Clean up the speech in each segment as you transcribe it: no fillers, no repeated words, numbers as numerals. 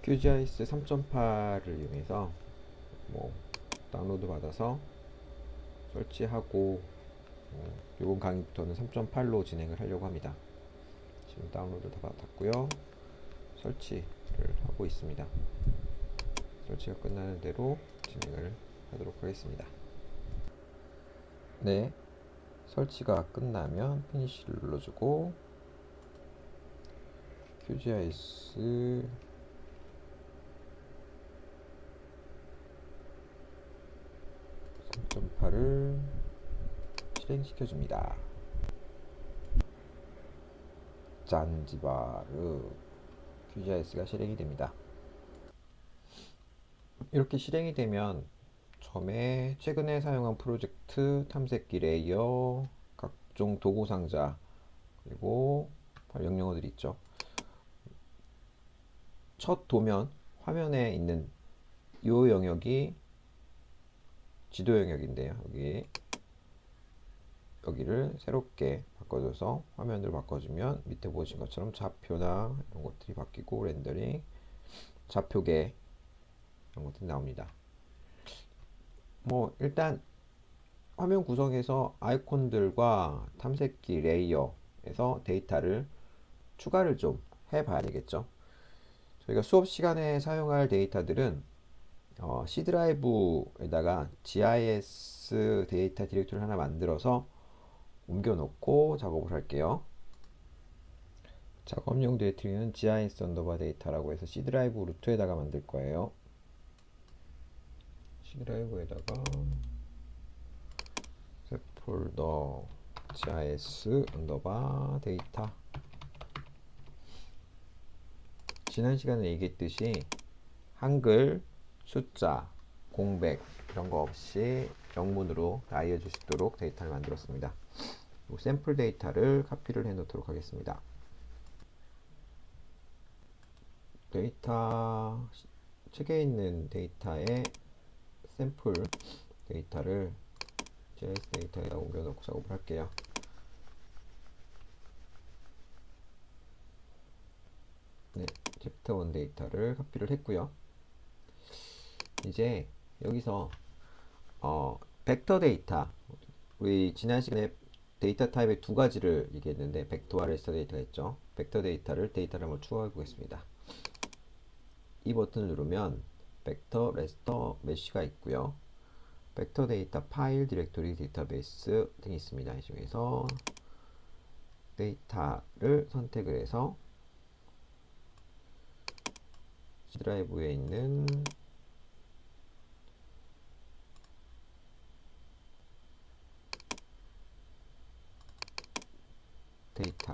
QGIS 3.8을 이용해서 뭐 다운로드 받아서 설치하고 이번 강의부터는 3.8로 진행을 하려고 합니다. 지금 다운로드 다 받았고요. 설치를 하고 있습니다. 설치가 끝나는 대로 진행을 하도록 하겠습니다. 네, 설치가 끝나면 피니시를 눌러주고 QGIS 3.8을 실행시켜줍니다. 잔지바르 QGIS가 실행이 됩니다. 이렇게 실행이 되면 처음에 최근에 사용한 프로젝트, 탐색기 레이어, 각종 도구 상자, 그리고 명령어들이 있죠. 첫 도면 화면에 있는 이 영역이 지도 영역인데요. 여기를 새롭게 바꿔줘서 화면을 바꿔주면 밑에 보신 것처럼 좌표나 이런 것들이 바뀌고 렌더링, 좌표계 이런 것들이 나옵니다. 뭐 일단 화면 구성에서 아이콘들과 탐색기 레이어에서 데이터를 추가를 좀 해봐야 되겠죠. 저희가 수업 시간에 사용할 데이터들은 C 드라이브에다가 GIS 데이터 디렉토리를 하나 만들어서 옮겨 놓고 작업을 할게요. 작업용 디렉토리는 GIS 언더바 데이터라고 해서 C 드라이브 루트에다가 만들 거예요. C 드라이브에다가 새 폴더 GIS 언더바 데이터. 지난 시간에 얘기했듯이 한글, 숫자, 공백 이런 거 없이 영문으로 알려줄 수 있도록 데이터를 만들었습니다. 샘플 데이터를 카피를 해 놓도록 하겠습니다. 데이터 책에 있는 데이터의 샘플 데이터를 GIS 데이터에다 옮겨 놓고 작업을 할게요. 네, 챕터 1 데이터를 카피를 했고요. 이제 여기서 벡터 데이터, 우리 지난 시간에 데이터 타입의 두 가지를 얘기했는데 벡터와 레스터 데이터가 있죠. 벡터 데이터를 한번 추가해 보겠습니다. 이 버튼을 누르면 벡터, 레스터, 메쉬가 있고요. 벡터 데이터 파일, 디렉토리, 데이터베이스 등이 있습니다. 이 중에서 데이터를 선택을 해서 C 드라이브에 있는 데이터,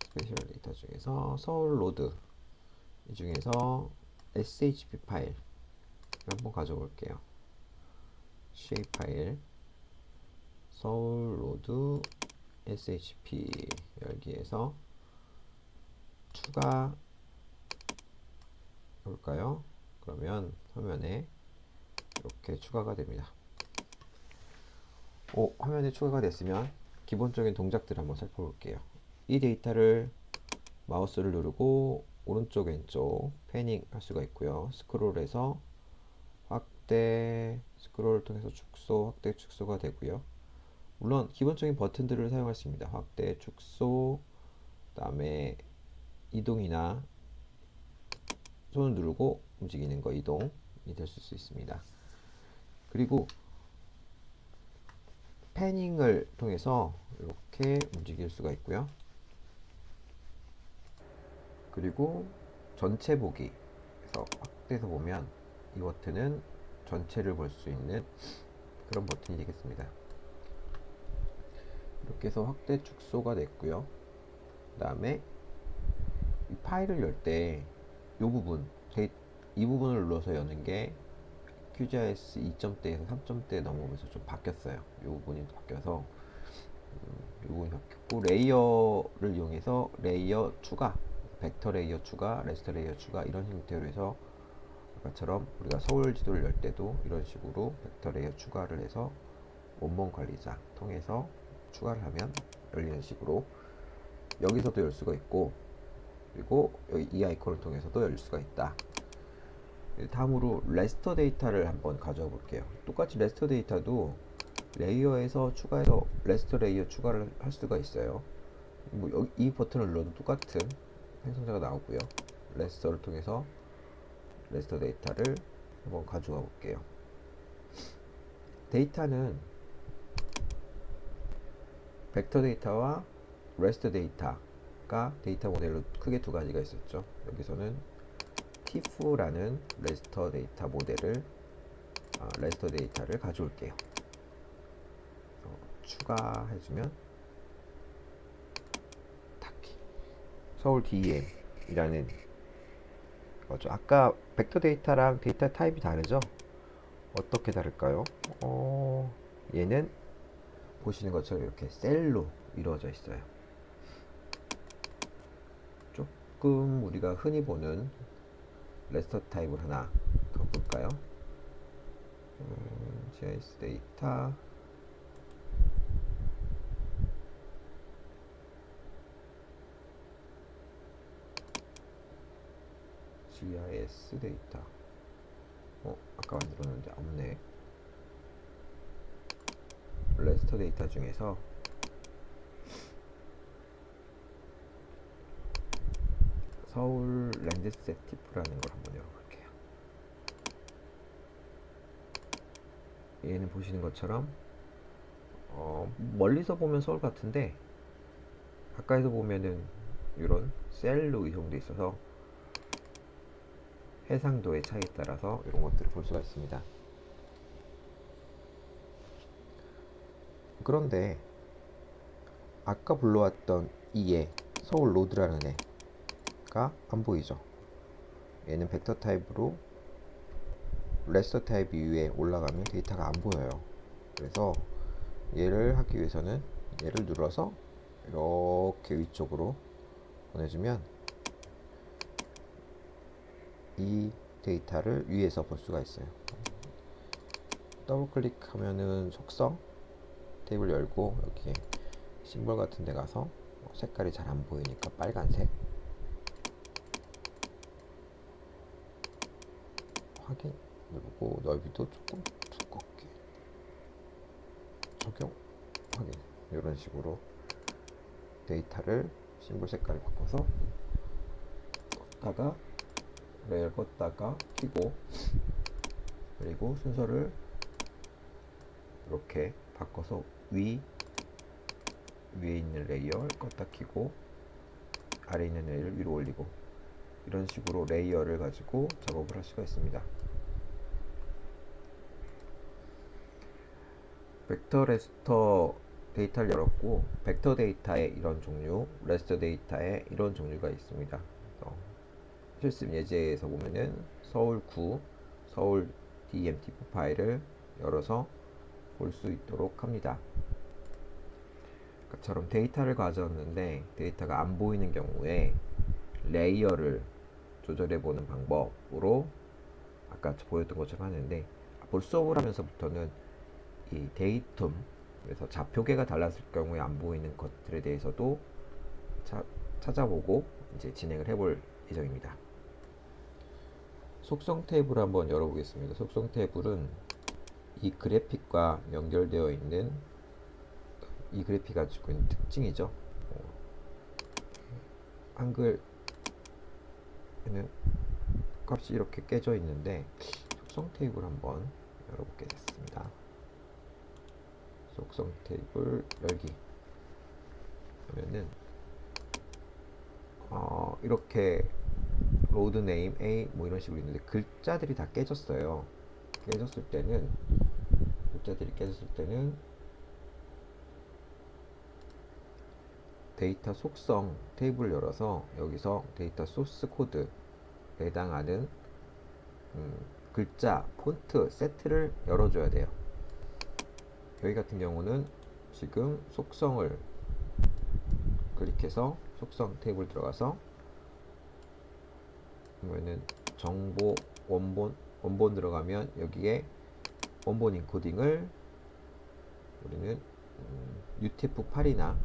스페셜 데이터 중에서 서울 로드, 이 중에서 SHP 파일 한번 가져볼게요. shape 파일, 서울 로드 SHP 열기에서 추가 볼까요? 그러면 화면에 이렇게 추가가 됩니다. 화면에 추가가 됐으면 기본적인 동작들을 한번 살펴볼게요. 이 데이터를 마우스를 누르고 오른쪽 왼쪽 패닝 할 수가 있고요. 스크롤해서 확대, 스크롤을 통해서 축소, 확대, 축소가 되고요. 물론 기본적인 버튼들을 사용할 수 있습니다. 확대, 축소, 그 다음에 이동이나 손을 누르고 움직이는 거 이동이 될 수 있습니다. 그리고 패닝을 통해서 이렇게 움직일 수가 있고요. 그리고 전체 보기, 그래서 확대해서 보면 이 버튼은 전체를 볼 수 있는 그런 버튼이 되겠습니다. 이렇게 해서 확대 축소가 됐고요. 그 다음에 이 파일을 열 때 이 부분을 눌러서 여는 게 QGIS 2점대에서 3점대 넘어오면서 좀 바뀌었어요. 이 부분이 바뀌어서 이 부분이 바뀌었고, 레이어를 이용해서 레이어 추가, 벡터 레이어 추가, 레스터 레이어 추가, 이런 형태로 해서 아까처럼 우리가 서울 지도를 열 때도 이런 식으로 벡터 레이어 추가를 해서 원본 관리자 통해서 추가를 하면 열리는 식으로 여기서도 열 수가 있고, 그리고 여기 이 아이콘을 통해서도 열릴 수가 있다. 다음으로 레스터 데이터를 한번 가져와 볼게요. 똑같이 레스터 데이터도 레이어에서 추가해서 레스터 레이어 추가를 할 수가 있어요. 뭐 여기 이 버튼을 눌러도 똑같은 행성자가 나오고요. 레스터를 통해서 레스터 데이터를 한번 가져와 볼게요. 데이터는 벡터 데이터와 레스터 데이터가 데이터 모델로 크게 두 가지가 있었죠. 여기서는 TIFF라는 레스터 데이터 모델을 레스터 데이터를 가져올게요. 추가해주면 닫기. 서울 DEM이라는 거죠. 아까 벡터 데이터랑 데이터 타입이 다르죠? 어떻게 다를까요? 얘는 보시는 것처럼 이렇게 셀로 이루어져 있어요. 조금 우리가 흔히 보는 레스터 타입을 하나 더 볼까요? GIS 데이터 GIS 데이터 아까 만들었는데 없네. 레스터 데이터 중에서 서울 랜드셋 TIFF라는 걸 한번 열어볼게요. 얘는 보시는 것처럼 멀리서 보면 서울 같은데 가까이서 보면은 이런 셀로 이용돼 있어서 해상도의 차이에 따라서 이런 것들을 볼 수가 있습니다. 그런데 아까 불러왔던 이에 서울 로드라는 애가 안 보이죠. 얘는 벡터 타입으로 레스터 타입 위에 올라가면 데이터가 안 보여요. 그래서 얘를 하기 위해서는 얘를 눌러서 이렇게 위쪽으로 보내주면 이 데이터를 위에서 볼 수가 있어요. 더블 클릭하면은 속성 탭을 열고 여기에 심볼 같은 데 가서 색깔이 잘 안 보이니까 빨간색 확인 누르고 넓이도 조금 두껍게 적용 확인 이런 식으로 데이터를 심볼 색깔을 바꿔서 껐다가 레이어 껐다가 켜고 그리고 순서를 이렇게 바꿔서 위에 있는 레이어를 껐다 켜고 아래에 있는 레이어를 위로 올리고 이런 식으로 레이어를 가지고 작업을 할 수가 있습니다. 벡터 레스터 데이터를 열었고 벡터 데이터의 이런 종류, 레스터 데이터의 이런 종류가 있습니다. 실습 예제에서 보면은 서울9, 서울 DMT 파일을 열어서 볼 수 있도록 합니다. 아까처럼 데이터를 가져왔는데 데이터가 안 보이는 경우에 레이어를 조절해 보는 방법으로 아까 보였던 것처럼 하는데 볼 수업을 하면서부터는 이 데이텀 그래서 좌표계가 달랐을 경우에 안 보이는 것들에 대해서도 찾아보고 이제 진행을 해볼 예정입니다. 속성 테이블을 한번 열어보겠습니다. 속성 테이블은 이 그래픽과 연결되어 있는 이 그래픽이 가지고 있는 특징이죠. 한글에는 값이 이렇게 깨져 있는데 속성 테이블 한번 열어보겠습니다. 속성 테이블 열기 하면은 이렇게 로드 네임 A 뭐 이런 식으로 있는데 글자들이 다 깨졌어요. 글자들이 깨졌을 때는 데이터 속성 테이블을 열어서 여기서 데이터 소스 코드에 해당하는 글자, 폰트, 세트를 열어줘야 돼요. 여기 같은 경우는 지금 속성을 클릭해서 속성 테이블 들어가서 그러면은 정보 원본 들어가면 여기에 원본 인코딩을 우리는 UTF-8이나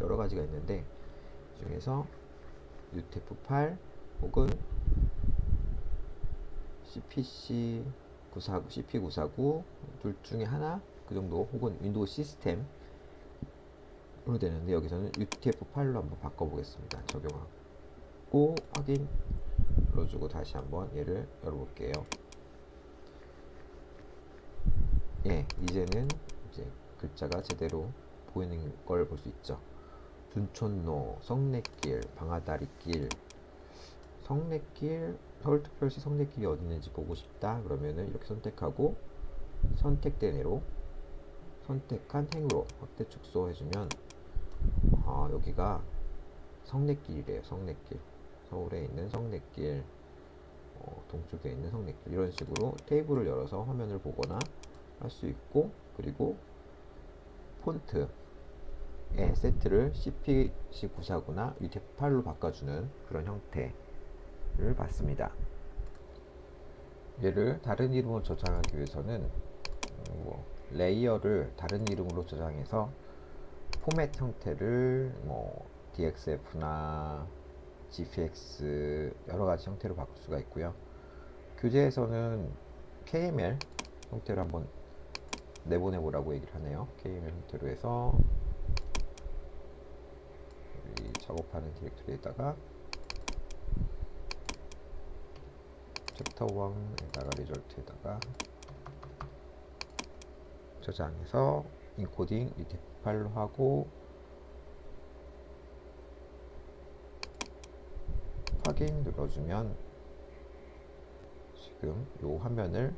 여러 가지가 있는데 그 중에서 UTF-8 혹은 CPC949, CP949 둘 중에 하나 그 정도, 혹은 윈도우 시스템으로 되는데, 여기서는 UTF-8로 한번 바꿔보겠습니다. 적용하고 확인 눌러주고 다시 한번 얘를 열어볼게요. 예, 이제는 이제 글자가 제대로 보이는 걸 볼 수 있죠. 둔촌로, 성내길, 방아다리길, 성내길, 서울특별시 성내길이 어디 있는지 보고 싶다 그러면은 이렇게 선택하고 선택된 애로 선택한 행으로 확대 축소해주면, 여기가 성내길이래요. 성내길, 서울에 있는 성내길, 동쪽에 있는 성내길, 이런 식으로 테이블을 열어서 화면을 보거나 할 수 있고, 그리고 폰트의 세트를 CPC949나 UTF-8로 바꿔주는 그런 형태를 봤습니다. 얘를 다른 이름으로 저장하기 위해서는 레이어를 다른 이름으로 저장해서 포맷 형태를 DXF나 GPX 여러가지 형태로 바꿀 수가 있고요. 교재에서는 KML 형태로 한번 내보내보라고 얘기를 하네요. KML 형태로 해서 우리 작업하는 디렉토리에다가 챕터 1에다가 리절트에다가 저장해서 인코딩 UTF-8로 하고 확인 눌러주면 지금 이 화면을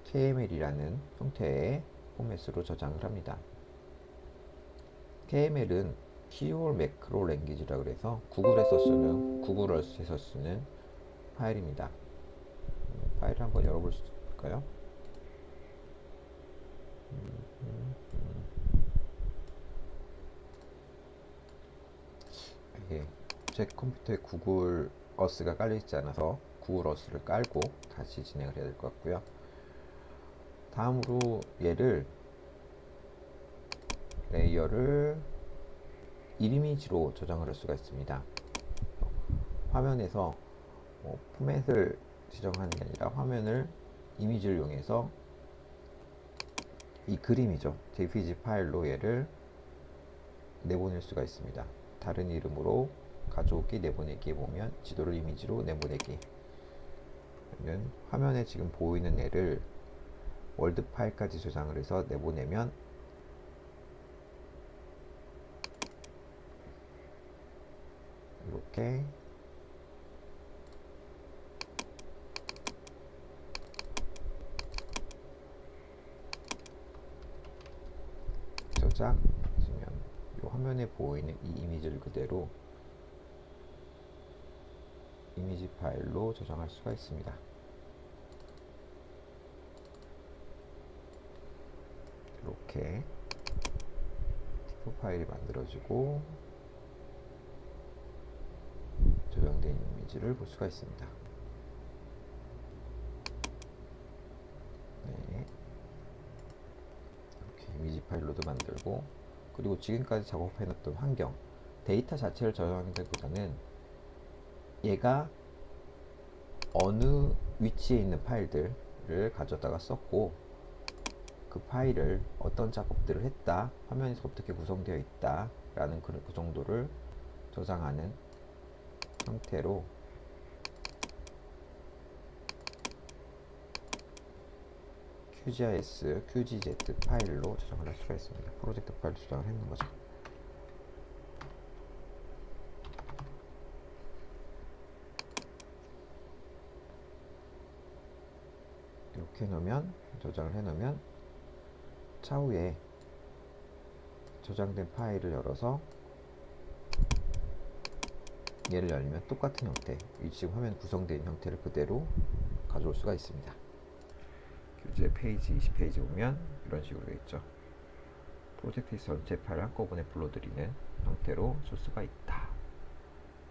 KML이라는 형태의 포맷으로 저장을 합니다. KML은 키올 매크로 랭귀지라 그래서 구글에서 쓰는 파일입니다. 파일을 한번 열어볼 수 있을까요? 이게 제 컴퓨터에 구글 어스가 깔려 있지 않아서 구글 어스를 깔고 다시 진행을 해야 될 것 같고요. 다음으로 얘를 레이어를 이미지로 저장을 할 수가 있습니다. 화면에서 포맷을 지정하는 게 아니라 화면을 이미지를 이용해서 이 그림이죠. JPG 파일로 얘를 내보낼 수가 있습니다. 다른 이름으로 가져오기, 내보내기에 보면 지도를 이미지로 내보내기, 화면에 지금 보이는 애를 월드 파일까지 저장을 해서 내보내면 이렇게 저장 했으면 이 화면에 보이는 이 이미지를 그대로 이미지 파일로 저장할 수가 있습니다. 이렇게 티프 파일이 만들어지고 저장된 이미지를 볼 수가 있습니다. 네. 이렇게 이미지 파일로도 만들고, 그리고 지금까지 작업해놨던 환경, 데이터 자체를 저장하기보다는 얘가 어느 위치에 있는 파일들을 가져다가 썼고, 그 파일을 어떤 작업들을 했다, 화면에서 어떻게 구성되어 있다 라는 그 정도를 저장하는 형태로 QGIS, QGZ 파일로 저장을 할 수가 있습니다. 프로젝트 파일로 저장을 해놓은 거죠. 이렇게 해놓으면, 저장을 해놓으면 차후에 저장된 파일을 열어서 얘를 열면 똑같은 형태, 이 지금 화면 구성된 형태를 그대로 가져올 수가 있습니다. 교재 페이지 20페이지 보면 이런 식으로 되어 있죠. 프로젝트 전체 파일 한꺼번에 불러들이는 형태로 쓸 수가 있다.